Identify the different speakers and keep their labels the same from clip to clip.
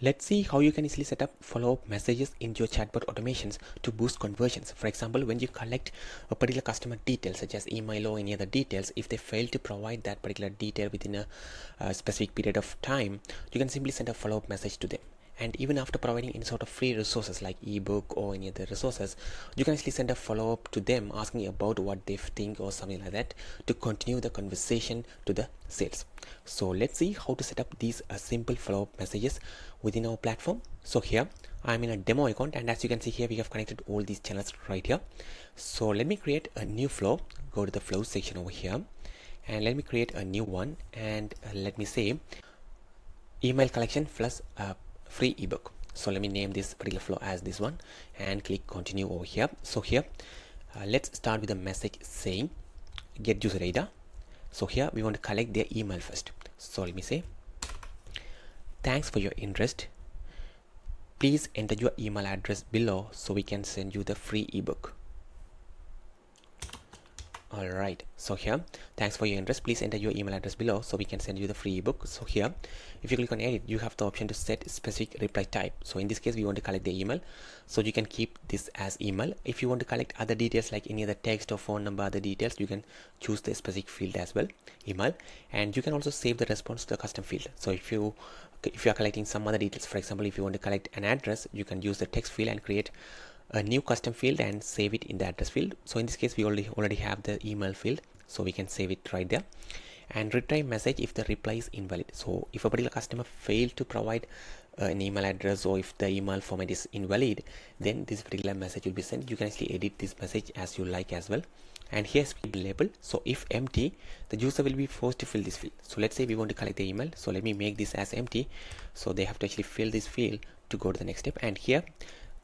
Speaker 1: Let's see how you can easily set up follow-up messages into your chatbot automations to boost conversions. For example, when you collect a particular customer detail such as email or any other details, if they fail to provide that particular detail within a specific period of time, you can simply send a follow-up message to them. And even after providing any sort of free resources like ebook or any other resources, you can actually send a follow-up to them asking about what they think or something like that to continue the conversation to the sales. So let's see how to set up these simple follow-up messages within our platform. So here I'm in a demo account, and as you can see here, we have connected all these channels right here. So let me create a new flow. Go to the flow section over here, and let me create a new one, and let me say email collection plus free ebook. So let me name this particular flow as this one and click continue over here. So here let's start with a message saying get user data. So here we want to collect their email first. So let me say thanks for your interest, please enter your email address below so we can send you the free ebook. Alright, so here thanks for your interest, please enter your email address below so we can send you the free ebook. So here if you click on edit, you have the option to set specific reply type. So in this case we want to collect the email, so you can keep this as email. If you want to collect other details like any other text or phone number, other details, you can choose the specific field as well, email. And you can also save the response to the custom field. So if you are collecting some other details, for example if you want to collect an address, you can use the text field and create a new custom field and save it in the address field. So in this case we already have the email field, so we can save it right there. And retry message if the reply is invalid. So if a particular customer failed to provide an email address, or if the email format is invalid, then this particular message will be sent. You can actually edit this message as you like as well. And here's field label. So if empty, the user will be forced to fill this field. So let's say we want to collect the email, so let me make this as empty, so they have to actually fill this field to go to the next step. And here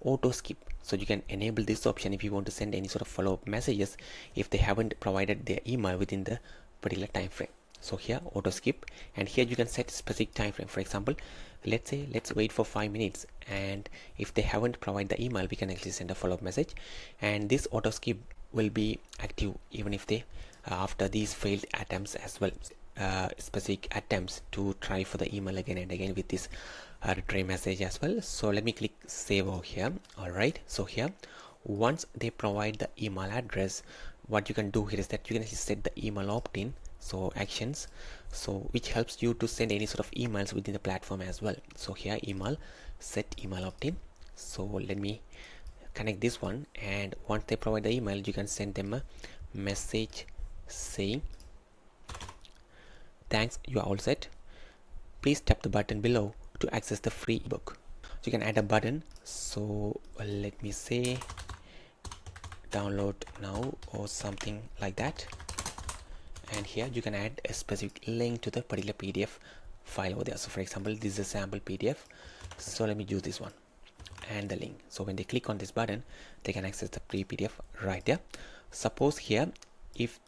Speaker 1: auto skip, so you can enable this option if you want to send any sort of follow-up messages if they haven't provided their email within the particular time frame. So here auto skip, and here you can set specific time frame. For example, let's wait for 5 minutes, and if they haven't provided the email, we can actually send a follow-up message, and this auto skip will be active even if they after these failed attempts as well, specific attempts to try for the email again and again with this retry message as well. So let me click save over here. Alright, so here once they provide the email address, what you can do here is that you can actually set the email opt-in, so actions, so which helps you to send any sort of emails within the platform as well. So here email, set email opt-in. So let me connect this one, and once they provide the email, you can send them a message saying thanks, you are all set, please tap the button below to access the free ebook. So you can add a button, so let me say download now or something like that, and here you can add a specific link to the particular PDF file over there. So for example, this is a sample PDF, so let me use this one and the link. So when they click on this button, they can access the free PDF right there. Suppose here if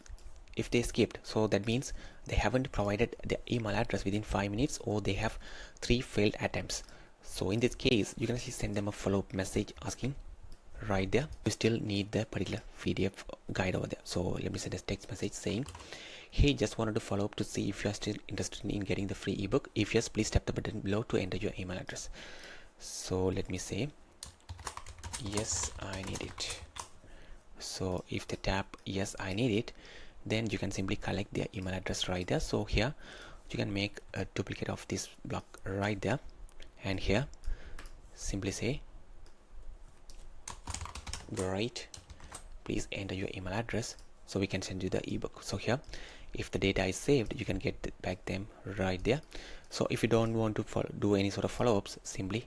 Speaker 1: they skipped, so that means they haven't provided the email address within 5 minutes, or they have 3 failed attempts. So in this case, you can actually send them a follow-up message asking right there. You still need the particular PDF guide over there. So let me send a text message saying, hey, just wanted to follow up to see if you are still interested in getting the free ebook. If yes, please tap the button below to enter your email address. So let me say yes, I need it. So if they tap yes, I need it, then you can simply collect their email address right there. So here you can make a duplicate of this block right there, and here simply say great, please enter your email address so we can send you the ebook. So here if the data is saved, you can get back them right there. So if you don't want to do any sort of follow-ups, simply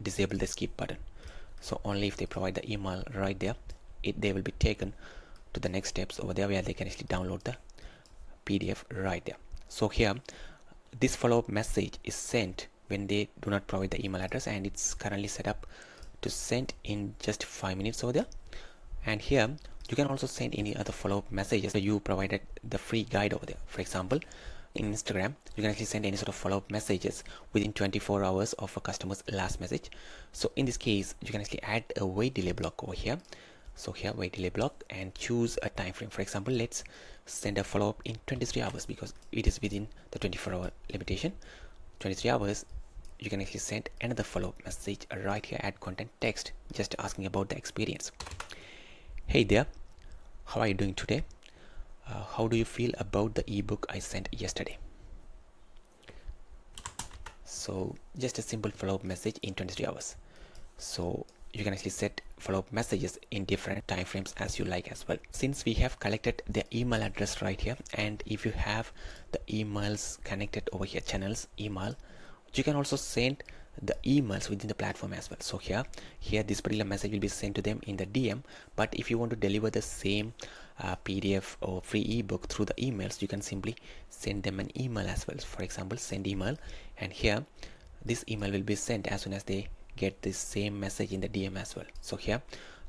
Speaker 1: disable the skip button. So only if they provide the email right there, they will be taken to the next steps over there, where they can actually download the PDF right there. So here this follow-up message is sent when they do not provide the email address, and it's currently set up to send in just 5 minutes over there. And here you can also send any other follow-up messages. So you provided the free guide over there. For example, in Instagram, you can actually send any sort of follow-up messages within 24 hours of a customer's last message. So in this case, you can actually add a wait delay block over here. So here wait delay block, and choose a time frame. For example, let's send a follow-up in 23 hours because it is within the 24-hour limitation. 23 hours you can actually send another follow-up message right here. Add content text, just asking about the experience. Hey there, how are you doing today? How do you feel about the ebook I sent yesterday? So just a simple follow-up message in 23 hours. So you can actually set follow-up messages in different time frames as you like as well. Since we have collected the email address right here, and if you have the emails connected over here, channels email, you can also send the emails within the platform as well. So here this particular message will be sent to them in the DM, but if you want to deliver the same PDF or free ebook through the emails, you can simply send them an email as well. For example, send email, and here this email will be sent as soon as they get this same message in the DM as well. So here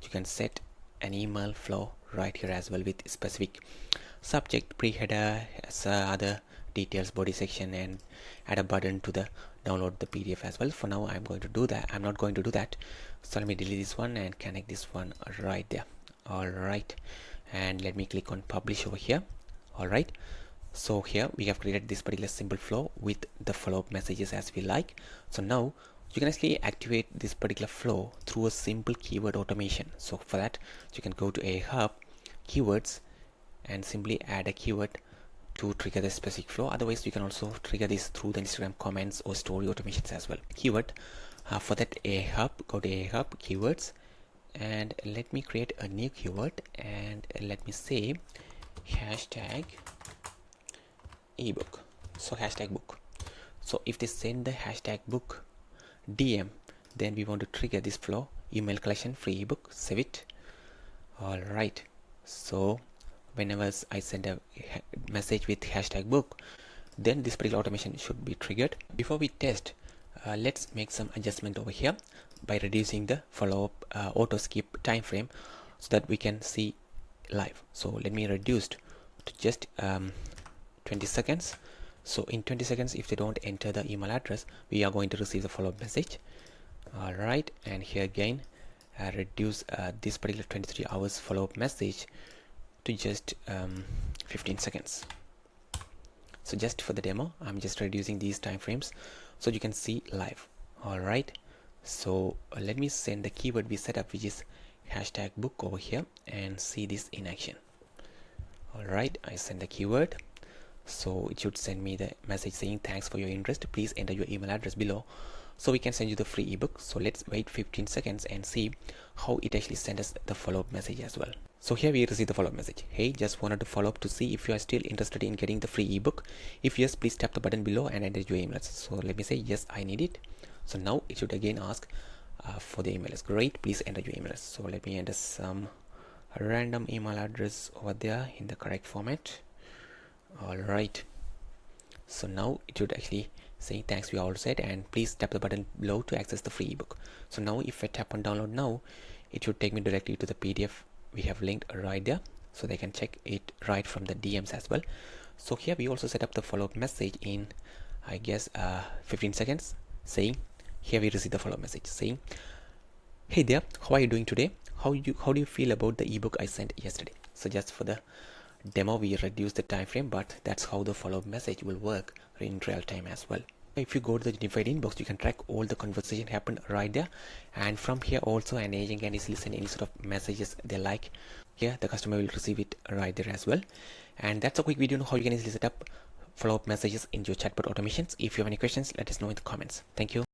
Speaker 1: you can set an email flow right here as well with specific subject, pre-header, other details, body section, and add a button to the download the PDF as well. For now I'm going to do that. I'm not going to do that, so let me delete this one and connect this one right there. All right, and let me click on publish over here. All right, so here we have created this particular simple flow with the follow-up messages as we like. So now you can actually activate this particular flow through a simple keyword automation. So for that, you can go to a hub, keywords, and simply add a keyword to trigger the specific flow. Otherwise, you can also trigger this through the Instagram comments or story automations as well. Keyword, for that a hub, go to a hub, keywords, and let me create a new keyword, and let me say hashtag ebook. So hashtag book. So if they send the hashtag book DM, then we want to trigger this flow, email collection, free ebook, save it. All right, so whenever I send a message with hashtag book, then this particular automation should be triggered. Before we test, let's make some adjustment over here by reducing the follow-up auto skip time frame so that we can see live. So let me reduce to just 20 seconds. So in 20 seconds, if they don't enter the email address, we are going to receive the follow-up message. All right, and here again reduce this particular 23 hours follow-up message to just 15 seconds. So just for the demo, I'm just reducing these time frames so you can see live. All right, so let me send the keyword we set up, which is hashtag book, over here and see this in action. All right, I send the keyword, so it should send me the message saying thanks for your interest, please enter your email address below so we can send you the free ebook. So let's wait 15 seconds and see how it actually sends us the follow-up message as well. So here we receive the follow-up message. Hey, just wanted to follow up to see if you are still interested in getting the free ebook. If yes, please tap the button below and enter your emails. So let me say yes, I need it. So now it should again ask for the email. Great, please enter your emails. So let me enter some random email address over there in the correct format. All right, so now it should actually say thanks, we all set, and please tap the button below to access the free ebook. So now if I tap on download now, it should take me directly to the PDF we have linked right there, so they can check it right from the DMs as well. So here we also set up the follow-up message in, I guess, 15 seconds, saying here we receive the follow-up message saying, hey there, how are you doing today? How do you feel about the ebook I sent yesterday? So just for the demo, we reduce the time frame, but that's how the follow-up message will work in real time as well. If you go to the unified inbox, you can track all the conversation happened right there, and from here also an agent can easily send any sort of messages they like. Here the customer will receive it right there as well. And that's a quick video on how you can easily set up follow-up messages in your chatbot automations. If you have any questions, let us know in the comments. Thank you.